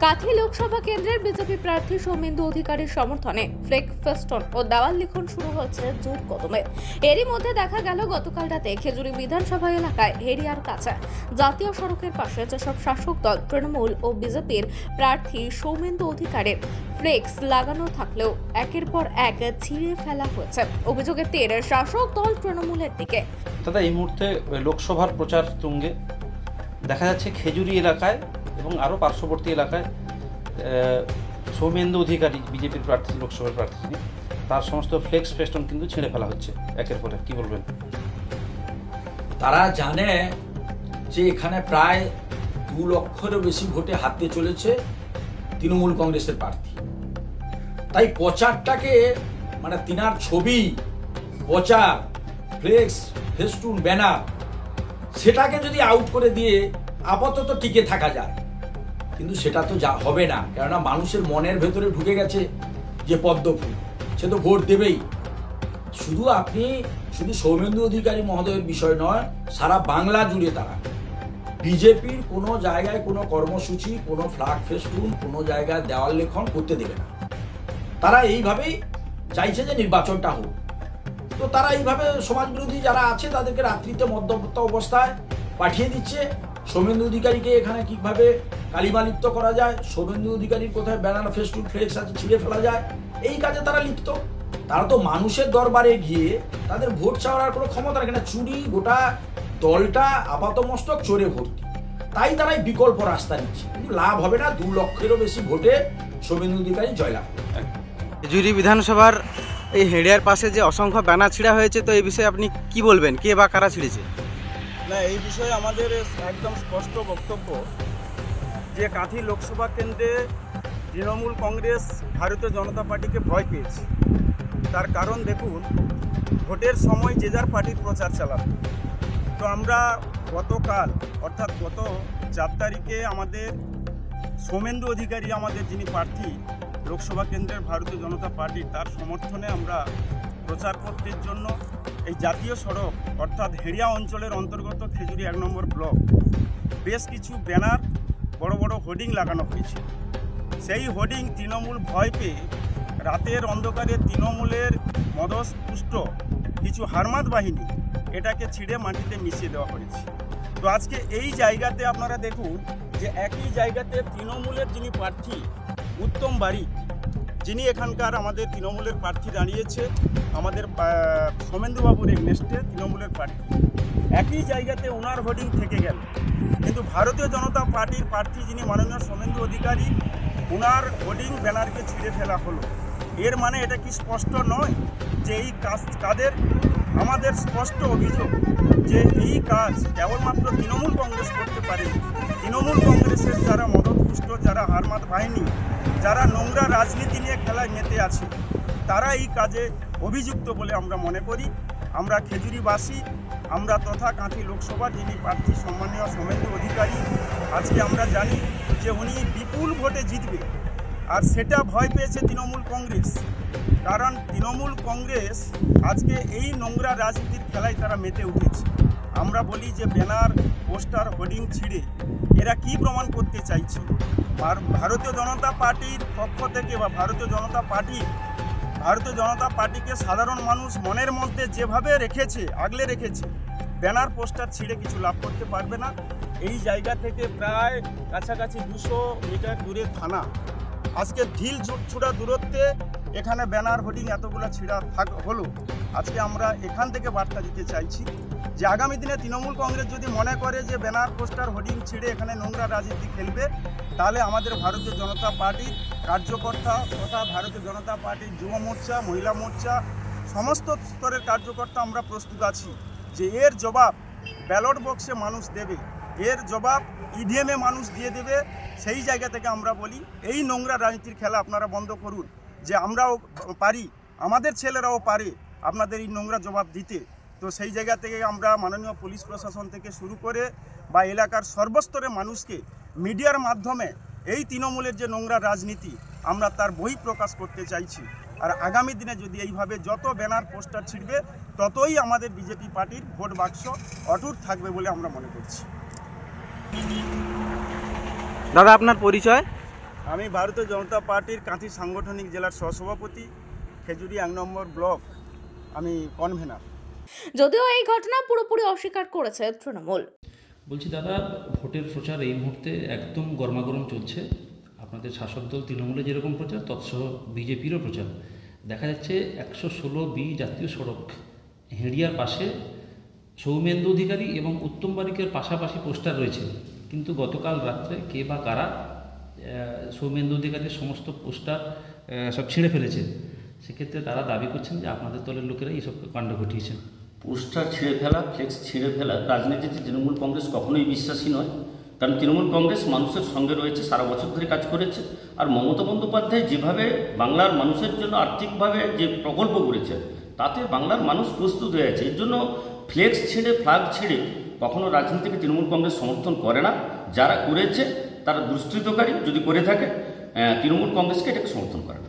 কাঁথি লোকসভা কেন্দ্রের বিজেপি প্রার্থী সৌমেন্দু অধিকারীর সমর্থনে ফ্লেক ফেস্টন ও দেওয়াল লিখন শুরু হচ্ছে জোর কদমে। এরই মধ্যে দেখা গেল গতকাল রাতে খেজুরি বিধানসভা এলাকায় হেরিয়ার কাছে জাতীয় সড়কের পাশে যেসব শাসক দল তৃণমূল ও বিজেপির প্রার্থী সৌমেন্দু অধিকারীর ফ্লেক্স লাগানো থাকলেও একের পর এক ছিঁড়ে ফেলা হয়েছে। অভিযোগের তীর শাসক দল তৃণমূলের দিকে। দাদা, এই মুহূর্তে লোকসভার প্রচার তুঙ্গে দেখা যাচ্ছে খেজুরি এলাকায় এবং আরও পার্শ্ববর্তী এলাকায় সৌমেন্দু অধিকারী বিজেপির প্রার্থী, লোকসভার প্রার্থী, তার সমস্ত ফ্লেক্স ফেস্টন কিন্তু ছিঁড়ে ফেলা হচ্ছে একের পর এক। কি বলবেন? তারা জানে যে এখানে প্রায় 2 লক্ষেরও বেশি ভোটে হাতে চলেছে তৃণমূল কংগ্রেসের প্রার্থী। তাই প্রচারটাকে মানে তিনার ছবি, প্রচার, ফ্লেক্স, ফেস্টুন, ব্যানার, সেটাকে যদি আউট করে দিয়ে আপাতত টিকে থাকা যায়, কিন্তু সেটা তো হবে না। কেননা মানুষের মনের ভেতরে ঢুকে গেছে যে পদ্ম ফুল, সে তো ভোট দেবেই। শুধু সৌমেন্দু অধিকারী মহোদয়ের বিষয় নয়, সারা বাংলা জুড়ে তারা বিজেপির কোনো জায়গায় কোনো কর্মসূচি, কোনো ফ্ল্যাগ ফেস্টুন, কোনো জায়গায় দেওয়াল লেখন করতে দেবে না। তারা এইভাবেই চাইছে যে নির্বাচনটা হোক। তো তারা এইভাবে সমাজবিরোধী যারা আছে তাদেরকে রাত্রিতে মধ্যবর্তী অবস্থায় পাঠিয়ে দিচ্ছে। সৌমেন্দু অধিকারীকে এখানে কিভাবে কালিমালিপ্ত করা যায়, সৌমেন্দু অধিকারীর কোথায় ব্যানার, ফেস্টুন, ফ্লেক্স আছে ছিঁড়ে ফেলা যায়, এই কাজে তারা লিপ্ত। তারা তো মানুষের দরবারে গিয়ে তাদের ভোট চাওয়ার কোনো ক্ষমতা রাখে না। চুরি, গোটা দলটা আপাতমস্তক চোরে ভর্তি। তাই তারা বিকল্প রাস্তা নিচ্ছে, কিন্তু লাভ হবে না। 2 লক্ষেরও বেশি ভোটে সৌমেন্দু অধিকারী জয়লাভ করবে। খেজুরি বিধানসভার এই হেডিয়ার পাশে যে অসংখ্য ব্যানার ছিঁড়া হয়েছে, তো এই বিষয়ে আপনি কি বলবেন? কে বা কারা ছিঁড়েছে? না, এই বিষয়ে আমাদের একদম স্পষ্ট বক্তব্য যে কাঁথি লোকসভা কেন্দ্রে তৃণমূল কংগ্রেস ভারতীয় জনতা পার্টিকে ভয় পেয়েছে। তার কারণ দেখুন, ভোটের সময় যে যার পার্টির প্রচার চালাবে। তো আমরা গতকাল অর্থাৎ গত 4 তারিখে আমাদের সৌমেন্দু অধিকারী, আমাদের যিনি প্রার্থী লোকসভা কেন্দ্রের ভারতীয় জনতা পার্টি, তার সমর্থনে আমরা প্রচার করতে জন্য এই জাতীয় সড়ক অর্থাৎ হেরিয়া অঞ্চলের অন্তর্গত খেজুরি 1 নম্বর ব্লক বেশ কিছু ব্যানার, বড় বড় হোর্ডিং লাগানো হয়েছে। সেই হোর্ডিং তৃণমূল ভয় পেয়ে রাতের অন্ধকারে তৃণমূলের মদস্পুষ্ট কিছু হারমাত বাহিনী এটাকে ছিঁড়ে মাটিতে মিশিয়ে দেওয়া হয়েছে। তো আজকে এই জায়গাতে আপনারা দেখুন যে একই জায়গাতে তৃণমূলের যিনি প্রার্থী উত্তম বারিক, যিনি এখানকার আমাদের তৃণমূলের প্রার্থী দাঁড়িয়েছে, আমাদের সৌমেন্দুবাবুর এগনেস্টে তৃণমূলের প্রার্থী, একই জায়গাতে ওনার হোর্ডিং থেকে গেল। কিন্তু ভারতীয় জনতা পার্টির প্রার্থী যিনি মাননীয় সৌমেন্দু অধিকারী, ওনার হোর্ডিং ব্যানারকে ছিঁড়ে ফেলা হলো। এর মানে এটা কি স্পষ্ট নয় যে এই কাজ কাদের? আমাদের স্পষ্ট অভিযোগ যে এই কাজ কেবলমাত্র তৃণমূল কংগ্রেস করতে পারে। তৃণমূল কংগ্রেসের যারা মদতপুষ্ট, যারা হারমাত বাহিনী, যারা নোংরা রাজনীতি নিয়ে খেলায় মেতে আছে, তারা এই কাজে অভিযুক্ত বলে আমরা মনে করি। আমরা খেজুরিবাসী, আমরা তথা কাঁথি লোকসভার যিনি প্রার্থী সম্মানীয় সৌমেন্দু অধিকারী, আজকে আমরা জানি যে উনি বিপুল ভোটে জিতবে। আর সেটা ভয় পেয়েছে তৃণমূল কংগ্রেস, কারণ তৃণমূল কংগ্রেস আজকে এই নোংরা রাজনীতির খেলায় তারা মেতে উঠেছে। আমরা বলি যে ব্যানার, পোস্টার, হোর্ডিং ছিঁড়ে এরা কি প্রমাণ করতে চাইছে? ভারতীয় জনতা পার্টির পক্ষ থেকে বা ভারতীয় জনতা পার্টিকে সাধারণ মানুষ মনের মধ্যে যেভাবে রেখেছে, আগলে রেখেছে, ব্যানার পোস্টার ছিঁড়ে কিছু লাভ করতে পারবে না। এই জায়গা থেকে প্রায় কাছাকাছি 200 মিটার দূরে থানা। আজকে ঢিল ছুড়া দূরত্বে এখানে ব্যানার, হোর্ডিং এতগুলো ছিঁড়া হলো। আজকে আমরা এখান থেকে বার্তা দিতে চাইছি যে আগামী দিনে তৃণমূল কংগ্রেস যদি মনে করে যে ব্যানার, পোস্টার, হোর্ডিং ছিঁড়ে এখানে নোংরা রাজনীতি খেলবে, তাহলে আমাদের ভারতীয় জনতা পার্টির কার্যকর্তা তথা ভারতীয় জনতা পার্টির যুব মোর্চা, মহিলা মোর্চা, সমস্ত স্তরের কার্যকর্তা আমরা প্রস্তুত আছি যে এর জবাব ব্যালট বক্সে মানুষ দেবে, এর জবাব ইভিএমে মানুষ দিয়ে দেবে। সেই জায়গা থেকে আমরা বলি এই নোংরা রাজনীতির খেলা আপনারা বন্ধ করুন, যে আমরাও পারি, আমাদের ছেলেরাও পারে আপনাদের এই নোংরা জবাব দিতে। তো সেই জায়গা থেকে আমরা মাননীয় পুলিশ প্রশাসন থেকে শুরু করে বা এলাকার সর্বস্তরের মানুষকে মিডিয়ার মাধ্যমে এই তৃণমূলের যে নোংরা রাজনীতি আমরা তার বহিঃপ্রকাশ করতে চাইছি। আর আগামী দিনে যদি এইভাবে যত ব্যানার, পোস্টার ছিঁড়বে, ততই আমাদের বিজেপি পার্টির ভোট বাক্স অটুট থাকবে বলে আমরা মনে করছি। দাদা, আপনার পরিচয়? আমি ভারতীয় জনতা পার্টির কাঁথি সাংগঠনিক জেলার সহসভাপতি, খেজুরি 1 নম্বর ব্লক, আমি কনভেনার। যদিও এই ঘটনা পুরোপুরি অস্বীকার করেছে তৃণমূল। বলছি দাদা, ভোটের প্রচার এই মুহূর্তে একদম গরমাগরম চলছে। আপনাদের শাসক দল তৃণমূলে যেরকম প্রচার, তৎসহ বিজেপিরও প্রচার। দেখা যাচ্ছে 116B জাতীয় সড়ক হেঁড়িয়ার পাশে সৌমেন্দু অধিকারী এবং উত্তম বারিকের পাশাপাশি পোস্টার রয়েছে, কিন্তু গতকাল রাত্রে কে বা কারা সৌমেন্দু অধিকারীর সমস্ত পোস্টার সব ছিঁড়ে ফেলেছে। সেক্ষেত্রে তারা দাবি করছেন যে আপনাদের দলের লোকেরা এইসব কাণ্ড ঘটিয়েছেন। পোস্টার ছিঁড়ে ফেলা, ফ্লেক্স ছিঁড়ে ফেলা রাজনীতিতে তৃণমূল কংগ্রেস কখনোই বিশ্বাসী নয়। কারণ তৃণমূল কংগ্রেস মানুষের সঙ্গে রয়েছে, সারা বছর ধরে কাজ করেছে। আর মমতা বন্দ্যোপাধ্যায় যেভাবে বাংলার মানুষের জন্য আর্থিকভাবে যে প্রকল্প করেছে, তাতে বাংলার মানুষ প্রস্তুত হয়ে আছে। এর জন্য ফ্লেক্স ছিঁড়ে, ফ্ল্যাগ ছিঁড়ে কখনো রাজনীতিকে তৃণমূল কংগ্রেস সমর্থন করে না। যারা করেছে তারা দুষ্কৃতকারী, যদি করে থাকে তৃণমূল কংগ্রেসকে এটাকে সমর্থন করে না।